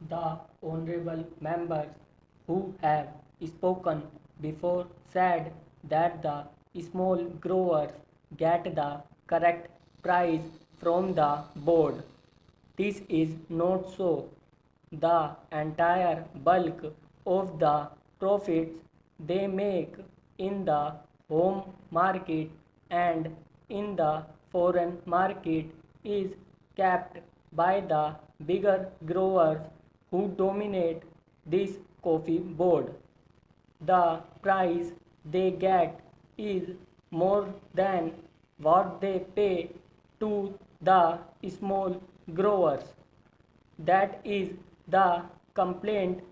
The honorable members who have spoken before said that the small growers get the correct price from the board. This is not so. The entire bulk of the profits they make in the home market and in the foreign market is kept by the bigger growers who dominate this coffee board. The price they get is more than what they pay to the small growers. That is the complaint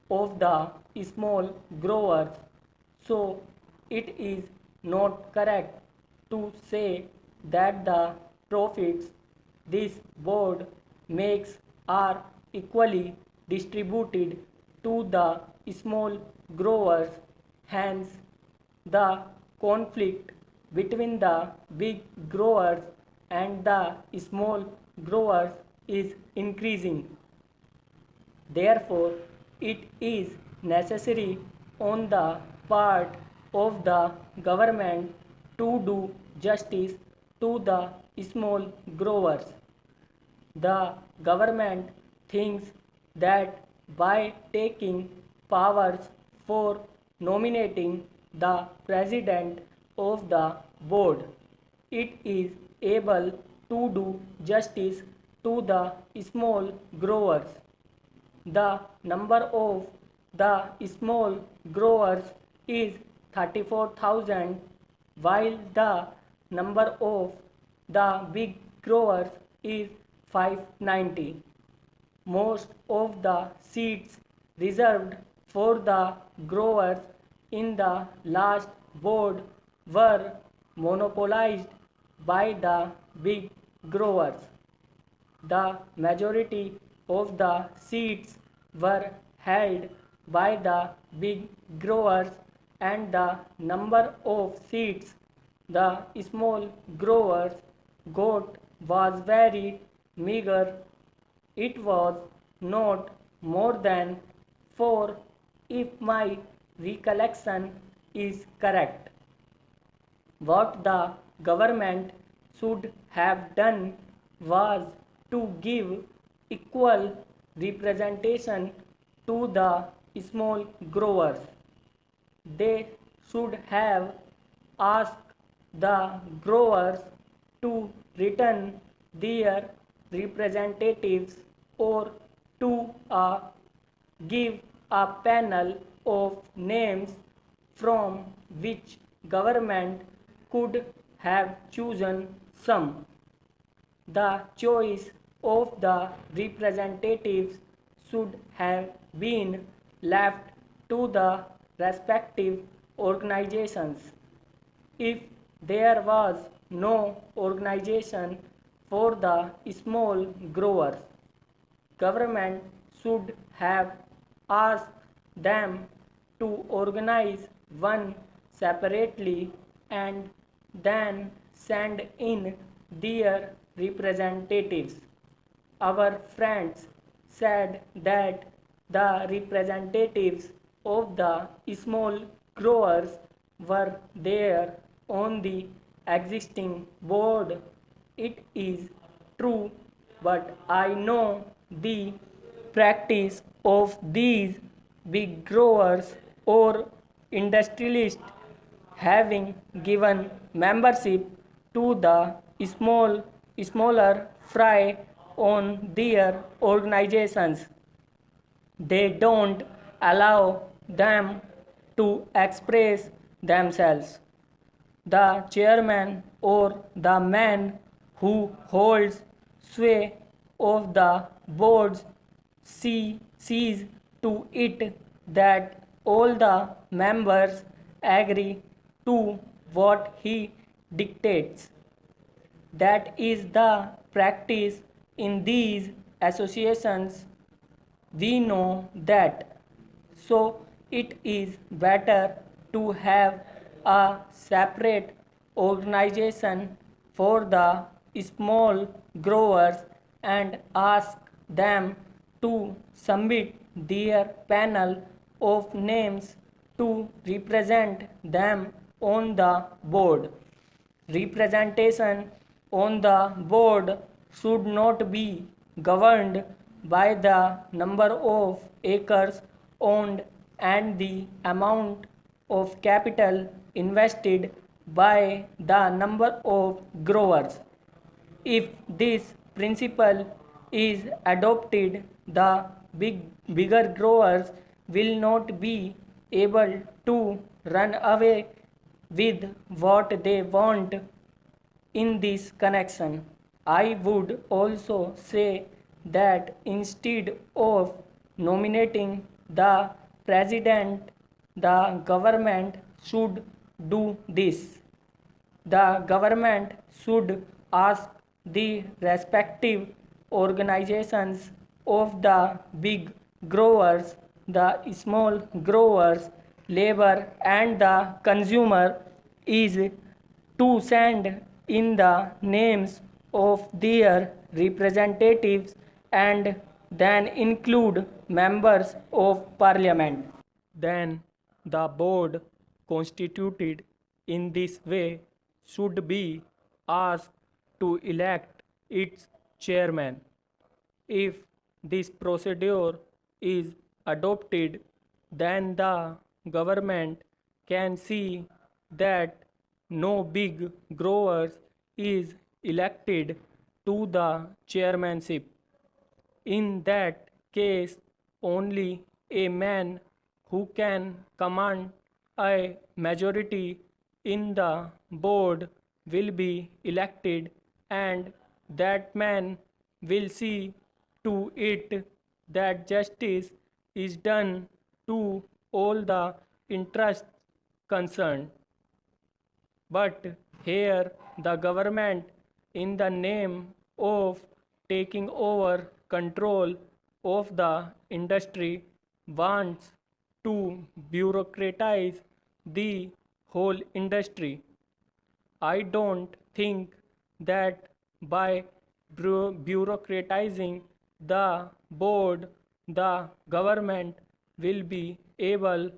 of the small growers. So it is not correct to say that the profits this board makes are equally distributed to the small growers. Hence, the conflict between the big growers and the small growers is increasing. Therefore, it is necessary on the part of the government to do justice to the small growers. The government thinks that by taking powers for nominating the president of the board, it is able to do justice to the small growers. The number of the small growers is 34,000 while the number of the big growers is 590. Most of the seats reserved for the growers in the last board were monopolized by the big growers. The majority of the seats were held by the big growers and the number of seats the small growers got was very meager. It was not more than 4 if my recollection is correct. What the government should have done was to give equal representation to the small growers. They should have asked the growers to return their representatives or to give a panel of names from which government could have chosen some. The choice of the representatives should have been left to the respective organizations. If there was no organization for the small growers, government should have asked them to organize one separately and then send in their representatives. Our friends said that the representatives of the small growers were there on the existing board. It is true, but I know the practice of these big growers or industrialists having given membership to the smaller fry on their organizations. They don't allow them to express themselves. The chairman or the man who holds sway of the boards sees to it that all the members agree to what he dictates. That is the practice in these associations. We know that. So it is better to have a separate organization for the small growers and ask them to submit their panel of names to represent them on the board. Representation on the board should not be governed by the number of acres owned and the amount of capital invested by the number of growers. If this principle is adopted, the bigger growers will not be able to run away with what they want in this connection. I would also say that instead of nominating the president, the government should do this. The government should ask the respective organizations of the big growers, the small growers, labor, and the consumer is to send in the names of their representatives and then include members of parliament. Then the board constituted in this way should be asked to elect its chairman. If this procedure is adopted, then the government can see that no big growers is elected to the chairmanship. In that case, only a man who can command a majority in the board will be elected, and that man will see to it that justice is done to all the interests concerned. But here the government, in the name of taking over control of the industry, wants to bureaucratize the whole industry. I don't think that by bureaucratizing the board, the government will be able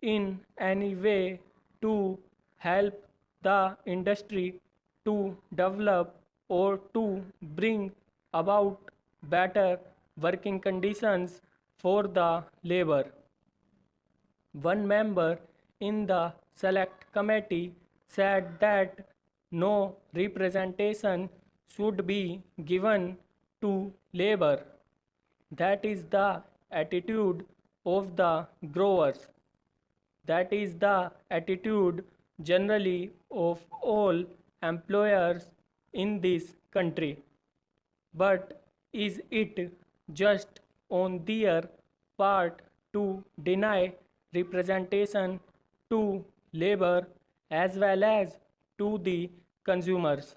in any way to help the industry to develop or to bring about better working conditions for the labor. One member in the select committee said that no representation should be given to labor. That is the attitude of the growers. That is the attitude generally of all employers in this country. But is it just on their part to deny representation to labor as well as to the consumers?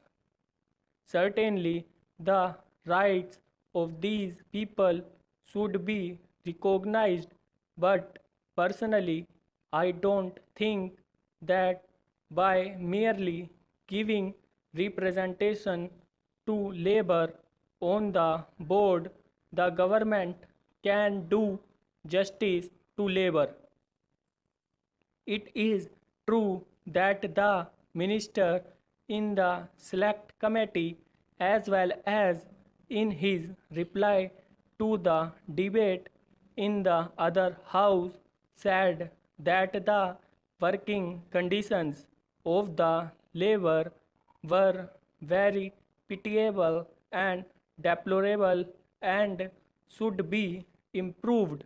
Certainly, the rights of these people should be recognized, but personally, I don't think that by merely giving representation to labor on the board, the government can do justice to labor. It is true that the minister in the select committee, as well as in his reply to the debate in the other house, said that the working conditions of the labor were very pitiable and deplorable and should be improved.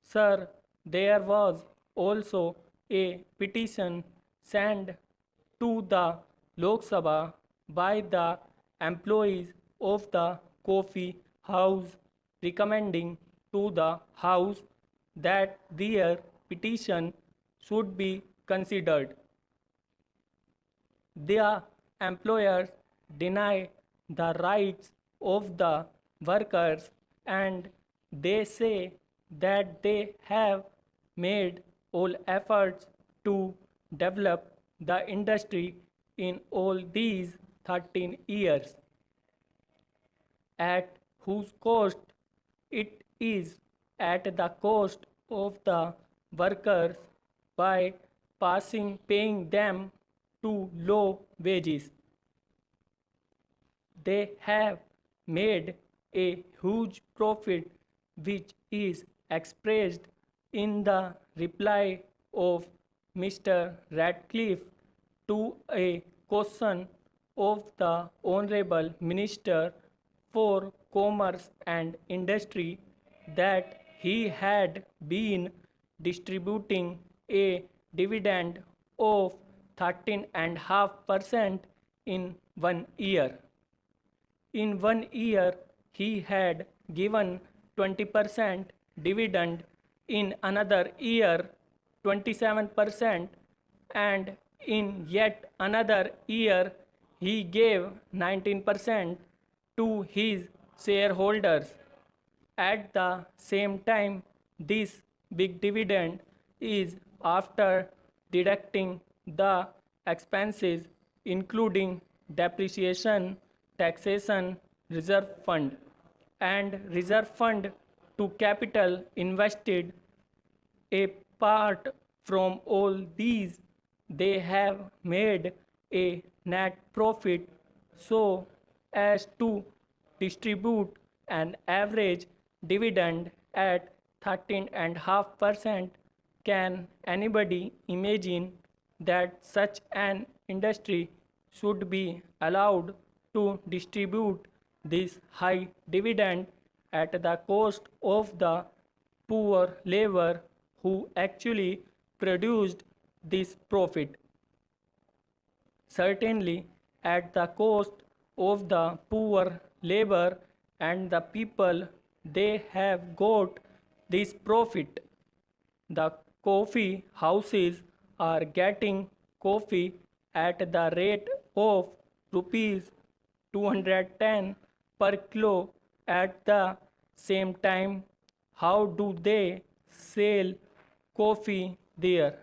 Sir, there was also a petition sent to the Lok Sabha by the employees of the coffee house recommending to the house that their petition should be considered. The employers deny the rights of the workers, and they say that they have made all efforts to develop the industry in all these 13 years, at whose cost it is at the cost of the workers by paying them to low wages. They have made a huge profit, which is expressed in the reply of Mr. Radcliffe to a question of the Honorable Minister for Commerce and Industry that he had been distributing a dividend of 13.5% in 1 year. In 1 year, he had given 20% dividend, in another year 27%, and in yet another year he gave 19% to his shareholders. At the same time, this big dividend is after deducting the expenses including depreciation, taxation, reserve fund, and reserve fund to capital invested. Apart from all these, they have made a net profit so as to distribute an average dividend at 13.5%. Can anybody imagine that such an industry should be allowed to distribute this high dividend at the cost of the poor labor who actually produced this profit? Certainly at the cost of the poor labor and the people they have got this profit. The coffee houses are getting coffee at the rate of rupees 210 per kilo. At the same time, how do they sell coffee there?